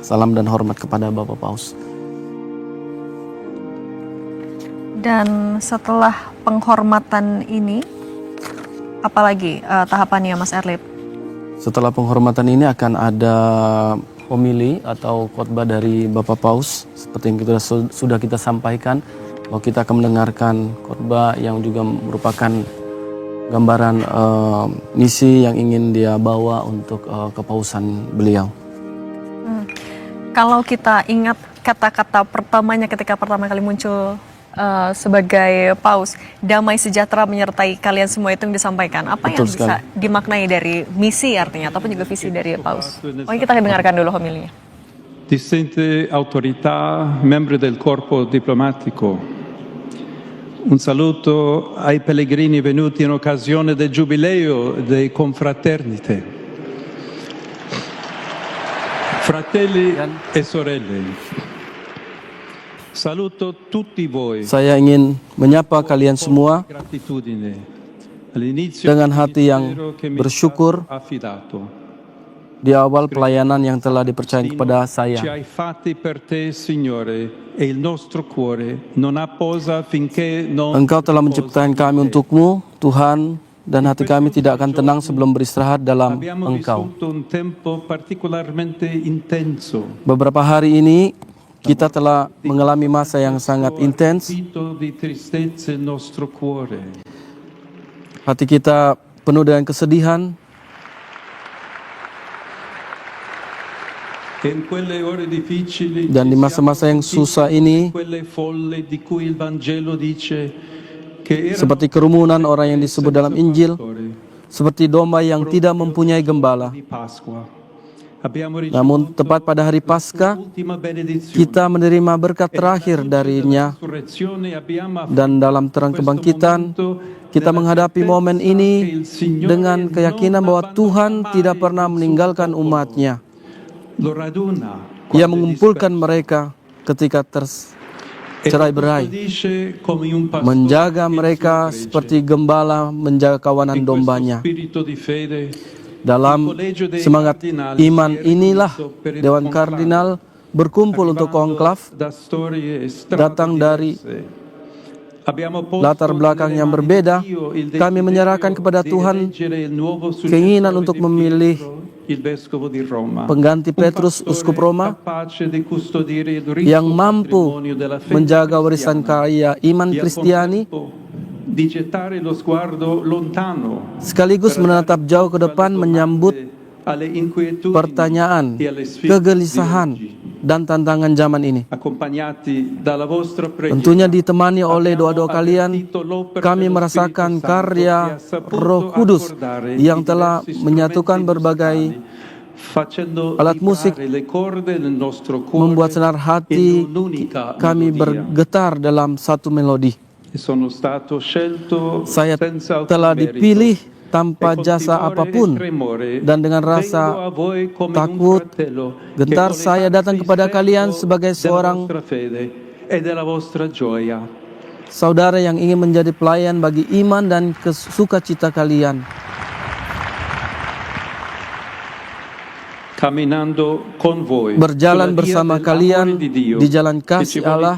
Salam dan hormat kepada Bapak Paus. Dan setelah penghormatan ini, apalagi tahapannya Mas Erlip? Setelah penghormatan ini akan ada homili atau khotbah dari Bapak Paus. Seperti yang sudah kita sampaikan, bahwa kita akan mendengarkan khotbah yang juga merupakan gambaran misi yang ingin dia bawa untuk kepausan beliau. Kalau kita ingat kata-kata pertamanya ketika pertama kali muncul sebagai paus, damai sejahtera menyertai kalian semua, itu yang disampaikan. Apa yang bisa dimaknai dari misi artinya, ataupun juga visi dari paus? Oke, kita dengarkan dulu homilinya. Distinte autorità, membri del corpo diplomatico, un saluto ai pellegrini venuti in occasione del giubileo dei confraternite. Fratelli e sorelle, saluto tutti voi. Saya ingin menyapa kalian semua dengan hati yang bersyukur di awal pelayanan yang telah dipercayakan kepada saya. Engkau telah menciptakan kami untukmu, Tuhan, dan hati kami tidak akan tenang sebelum beristirahat dalam Engkau. Beberapa hari ini kita telah mengalami masa yang sangat intens. Hati kita penuh dengan kesedihan. Dan di masa-masa yang susah ini, seperti kerumunan orang yang disebut dalam Injil, seperti domba yang tidak mempunyai gembala. Namun tepat pada hari Paskah, kita menerima berkat terakhir darinya. Dan dalam terang kebangkitan, kita menghadapi momen ini dengan keyakinan bahwa Tuhan tidak pernah meninggalkan umat-Nya. Ia mengumpulkan mereka ketika cerai-berai, menjaga mereka seperti gembala menjaga kawanan dombanya. Dalam semangat iman inilah Dewan Kardinal berkumpul untuk konklav, datang dari latar belakang yang berbeda. Kami menyerahkan kepada Tuhan keinginan untuk memilih pengganti Petrus, Uskup Roma, yang mampu menjaga warisan karya iman Kristiani, sekaligus menatap jauh ke depan, menyambut pertanyaan, kegelisahan, dan tantangan zaman ini. Tentunya ditemani oleh doa-doa kalian, kami merasakan karya Roh Kudus yang telah menyatukan berbagai alat musik, membuat senar hati kami bergetar dalam satu melodi. Saya telah dipilih tanpa jasa apapun, dan dengan rasa takut, gentar saya datang kepada kalian sebagai seorang saudara yang ingin menjadi pelayan bagi iman dan sukacita kalian. Berjalan bersama kalian di jalan kasih Allah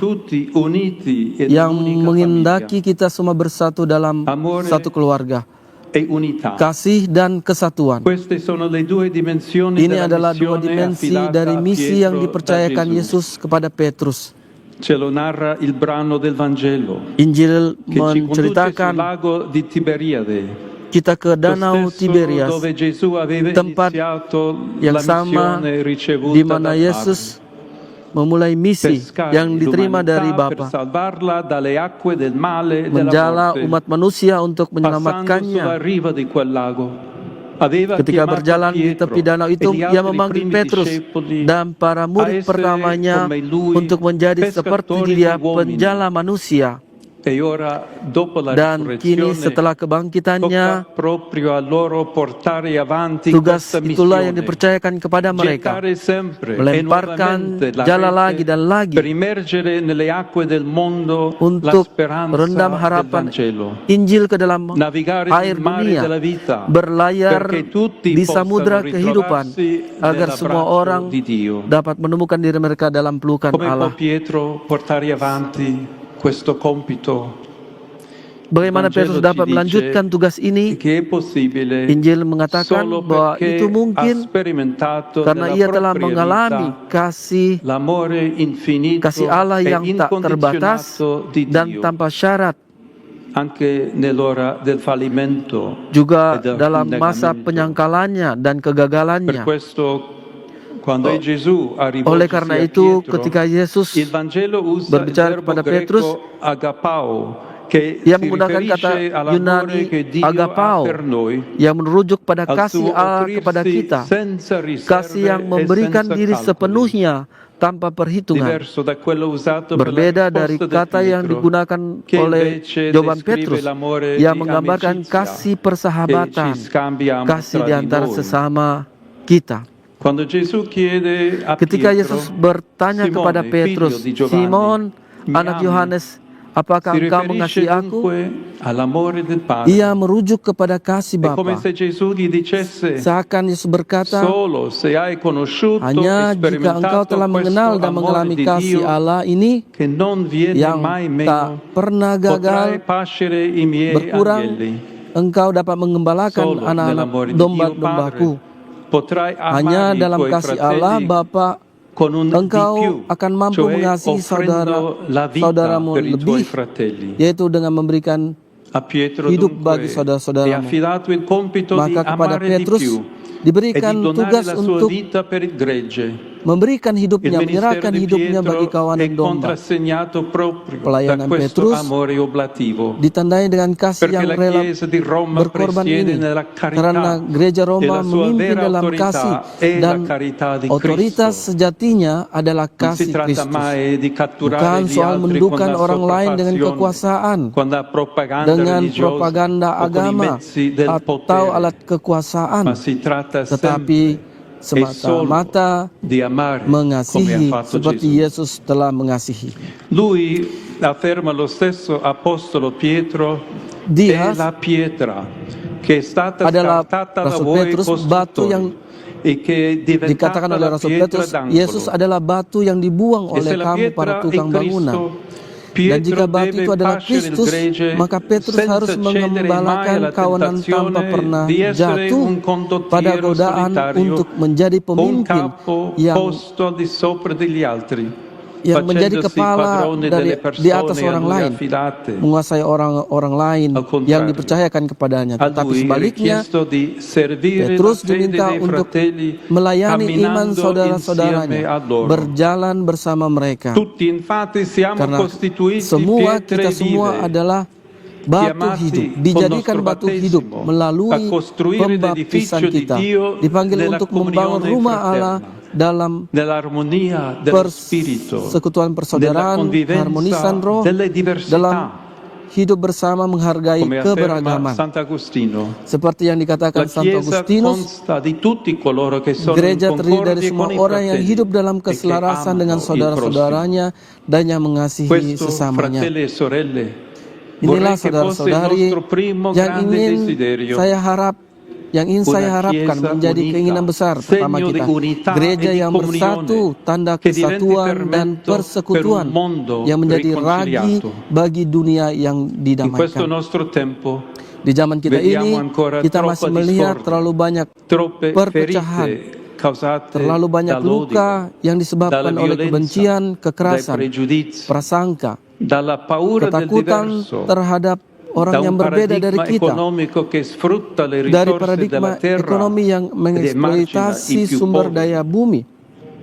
yang menghendaki kita semua bersatu dalam satu keluarga. Kasih dan kesatuan. Ini adalah dua dimensi dari misi yang dipercayakan Yesus kepada Petrus. Injil menceritakan kita ke Danau Tiberias, tempat yang sama di mana Yesus memulai misi yang diterima dari Bapa, menjala umat manusia untuk menyelamatkannya. Ketika berjalan di tepi danau itu, ia memanggil Petrus dan para murid pertamanya untuk menjadi seperti dia, penjala manusia. E ora, dopo la Dan kini risurrezione, setelah tocca kebangkitannya, proprio a loro portare avanti tugas questa itulah yang missione, dipercayakan kepada mereka, gettare sempre e melemparkan nuovamente la jala lagi rete dan lagi per immergere nelle acque del mondo la untuk speranza rendam del harapan Vangelo. Injil ke dalam Navigare air nel mare dunia, della vita, berlayar perché tutti di possano samudra kehidupan, ritrovarsi agar semua nell'abbraccio orang di Dio. dapat menemukan diri mereka dalam pelukan Come può Allah. Pietro portare avanti questo compito? Bagaimana Il Vangelo Petrus ci dapat dice melanjutkan tugas ini? che è possibile Injil mengatakan solo bahwa perché itu ha mungkin sperimentato karena nella ia telah propria mengalami vita kasih l'amore infinito Allah e yang tak terbatas incondizionato di dan Dio, tanpa syarat, anche nell'ora del fallimento juga e del dalam masa negamento. penyangkalannya dan Per kegagalannya. questo, quando Gesù ha Oleh karena rivolto a itu, Pietro, ketika Yesus il Vangelo usa il berbicara verbo kepada Petrus, greco agapao, che ia si menggunakan kata riferisce all'amore Yunani che Dio ha agapao per noi, yang merujuk pada al kasih suo Allah kepada offrirsi kita, senza kasih yang riserve e memberikan senza diri calcoli, sepenuhnya tanpa perhitungan. diverso da quello usato per la Berbeda dari risposta di kata yang Pietro, digunakan che oleh invece jawaban descrive Petrus l'amore yang di menggambarkan amicizia kasih che persahabatan, ci scambiamo kasih tra di di antara noi. sesama kita. Quando Gesù chiede a Ketika Pietro, Yesus bertanya kepada Simone, Petrus, figlio di Giovanni, Simon, mi anak ami? Yohanes, apakah Si engkau riferisce mengasihi aku? dunque all'amore del Padre. Ia merujuk kepada kasih È come Bapa. se Gesù gli dicesse, Seakan Yesus berkata, solo se hai conosciuto hanya e jika engkau sperimentato telah mengenal questo dan amore mengalami di kasih Dio Allah ini che non viene yang mai tak meno, pernah potrai gagal, pascere i miei berkurang, agnelli. engkau dapat mengembalakan Solo anak-anak nell'amore di Dio domba-dombaku. Padre potrai Hanya amare i dalam tuoi kasih Allah fratelli Bapa con un di engkau più, akan mampu cioè mengasihi offrendo la vita saudaramu per i tuoi lebih, fratelli. yaitu dengan memberikan A Pietro hidup dunque bagi è saudara-saudaramu. affidato il compito di Maka kepada amare di Petrus più e diberikan di donare tugas la sua untuk vita per il gregge. memberikan Il hidupnya, ministero menyerahkan di hidupnya bagi Pietro è kawanan domba. contrassegnato proprio da Pelayanan questo Petrus amore oblativo. Ditandai dengan kasih Perché yang la rela Chiesa di Roma berkorban presiede ini, nella karena carità gereja e Roma la sua memimpin vera dalam kasih autorità è la dan carità di otoritas Cristo. sejatinya adalah Non si kasih tratta Kristus. mai di catturare Bukan gli soal altri con mendudukan la orang lain dengan sopraffazione, kekuasaan, con la propaganda dengan religiosa propaganda o con i agama mezzi del atau potere, alat kekuasaan, ma si tratta tetapi sempre e solo semata-mata di amare come ha mengasihi fatto seperti Gesù. Yesus telah mengasihi. Lui afferma lo stesso apostolo Pietro, Dia è la pietra che è stata adalah scartata da Rasul voi Petrus, batu yang costruttori e che è diventata dikatakan oleh la Rasul pietra Petrus, d'angolo. Yesus adalah batu yang dibuang E se oleh la kamu para pietra è tukang bangunan. Cristo, Dan Pietro jika batu deve itu adalah pascere il Kristus, gregge maka Petrus harus senza cedere mai mengembalakan alla kawanan tanpa tentazione pernah di essere jatuh un pada condottiero godaan solitario, untuk menjadi un pemimpin capo yang posto al di sopra degli altri, menjadi facendosi kepala padrone dari delle di atas persone a orang lui lain, affidate. menguasai orang lain Al contrario, yang dipercayakan kepadanya. A Tetapi lui è sebaliknya, richiesto di servire la Petrus fede diminta dei untuk fratelli melayani iman camminando saudara-saudaranya, insieme a loro. berjalan bersama mereka. Tutti infatti siamo Karena costituiti semua pietre kita semua vive, adalah batu chiamati hidup, col dijadikan nostro batu hidup battesimo melalui a costruire pembaptisan l'edificio di kita, Dio dipanggil nella untuk membangun comunione rumah Allah fraterna, dalam nell'armonia dello spirito, persekutuan nella persaudaraan, convivenza harmonisan roh, delle dalam diversità, hidup bersama menghargai come afferma keberagaman. Sant'Agostino. Seperti yang La dikatakan Santo Chiesa Agustinus, consta di tutti coloro che sono in gereja terdiri dari concordia semua con i orang yang fratelli hidup dalam e che keselarasan amano dengan il prossimo. saudara-saudaranya dan yang mengasihi Questo, sesamanya. fratelli e sorelle, Inilah vorrei che fosse il saudara-saudari nostro primo yang grande ingin desiderio. saya harapkan Chiesa menjadi unita, keinginan besar pertama segno di kita. unità Gereja e di yang comunione, bersatu, tanda che diventi kesatuan dan fermento persekutuan per un mondo yang menjadi ragi riconciliato. bagi dunia yang In questo didamaikan. nostro tempo Di zaman kita vediamo ini, ancora kita troppa masih melihat discordia, terlalu banyak troppe perpecahan, ferite causate terlalu banyak dall'odio, luka yang disebabkan dalla oleh violenza, kebencian, dai kekerasan, pregiudizi, prasangka, dalla paura del ketakutan diverso, terhadap da orang yang un berbeda dari paradigma kita, economico che sfrutta le dari risorse paradigma della terra ekonomi yang ed emargina mengeksploitasi i più sumber poveri. daya bumi,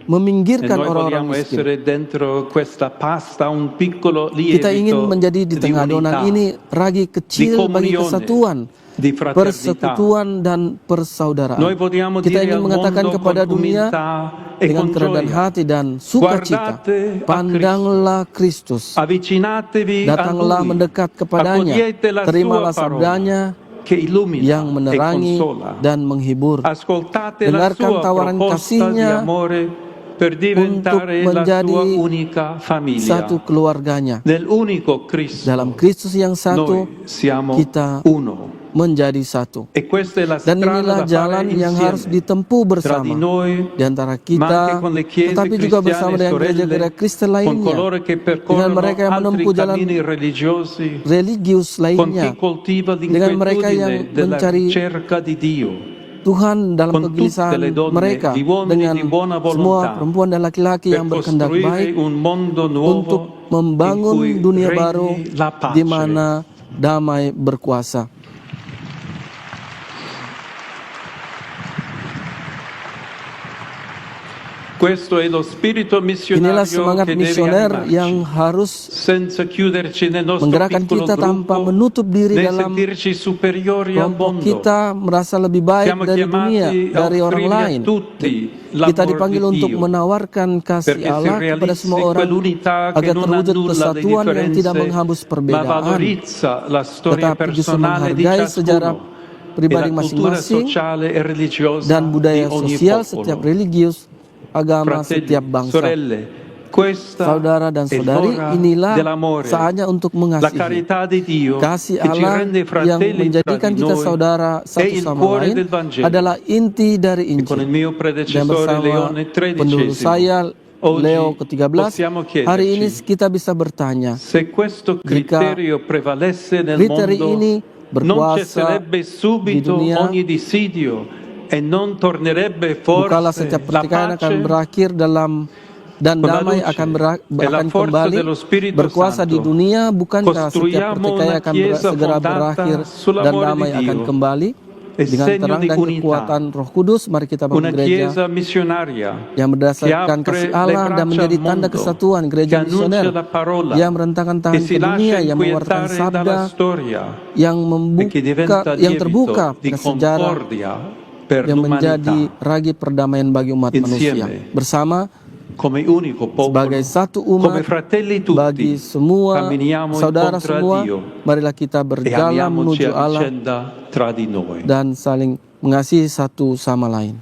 E meminggirkan noi orang-orang vogliamo miskin. essere dentro questa pasta un piccolo Kita ingin lievito menjadi di di tengah adonan unità, ini ragi di kecil bagi comunione, kesatuan, di fraternità. persekutuan dan persaudaraan. Noi vogliamo Kita dire ingin al mengatakan mondo kepada con dunia umiltà e dengan con kerendahan gioia. hati dan sukacita, Guardate a pandanglah Kristus, Avvicinatevi a datanglah Lui, mendekat kepadanya, accogliete la terimalah sua parola sabdanya che illumina yang e menerangi consola. dan menghibur. Ascoltate la Dengarkan sua tawaran proposta di kasihnya amore per diventare la menjadi sua unica famiglia. satu keluarganya. Nell'unico Cristo Dalam Kristus yang satu, noi siamo kita uno. menjadi satu. E questa è la Dan strada inilah da jalan fare yang harus insieme ditempuh tra bersama di noi, di antara ma anche kita, con le chiese tetapi juga bersama cristiane dengan sorelle, gereja-gereja Kristen con lainnya, coloro che dengan percorrono mereka yang altri menempuh jalan cammini religiosi, religius con chi lainnya, coltiva dengan mereka yang l'inquietudine della mencari ricerca di Dio, Tuhan dalam con tutte kegelisahan le donne, mereka, gli uomini dengan di buona semua volontà, perempuan dan laki-laki yang per berkehendak costruire baik un mondo untuk nuovo in membangun cui dunia regni baru la pace. di mana damai berkuasa. Questo è lo spirito Inilah missionario semangat che deve misioner yang animarci, harus senza chiuderci nel nostro menggerakkan piccolo kita tanpa gruppo, menutup diri né dalam sentirci superiori al kelompok mondo. kita, merasa lebih baik Siamo dari dunia, chiamati a dari orang offrire a lain. tutti Kita l'amor dipanggil di untuk Dio, menawarkan kasih perché si Allah kepada realizzi semua orang quell'unità che agar non terwujud annulla le kesatuan yang tidak differenze, menghapus ma perbedaan, valorizza la storia tetapi justru personale di menghargai sejarah ciascuno e pribadi la cultura masing-masing sociale e religiosa dan di budaya ogni sosial setiap popolo. religius, agama Fratelli, setiap bangsa. sorelle, questa Saudara dan è saudari, l'ora inilah dell'amore, saatnya untuk la mengasihi. carità di Dio Kasih che ci Allah rende yang fratelli tra menjadikan di kita noi saudara è satu il sama cuore lain del Vangelo. adalah inti dari E con il Injil. mio Dan predecessore bersama Leone pendahulu XIII, saya, Leo oggi ke-13, possiamo hari ini chiederci kita bisa bertanya, se questo criterio prevalesse nel kriteri mondo, ini non berkuasa cesserebbe subito di dunia, ogni dissidio e non tornerebbe bukalah forse setiap la pertikaian akan pace berakhir dan con la damai luce akan e la akan forza kembali dello Spirito berkuasa di Santo. dunia. Bukankah setiap Costruiamo pertikaian una akan chiesa segera fondata berakhir dan sull'amore damai di akan Dio kembali e dengan segno terang di dan unità. kekuatan Roh Kudus? Mari kita bangun Una gereja chiesa missionaria yang berdasarkan che kasih apre le Allah dan braccia menjadi al tanda mondo, kesatuan, che gereja annuncia misioner la parola, yang merentangkan che tangan si ke dunia, lascia yang mengeluarkan inquietare sabda, dalla storia yang e che diventa yang terbuka lievito di pada sejarah, concordia per yang menjadi l'umanità ragi perdamaian bagi umat manusia. insieme Bersama come unico popolo, sebagai satu come umat, fratelli bagi tutti, semua camminiamo saudara incontro a semua, Dio marilah kita e berjalan amiamoci menuju a Allah vicenda tra di noi. dan saling mengasihi satu sama lain.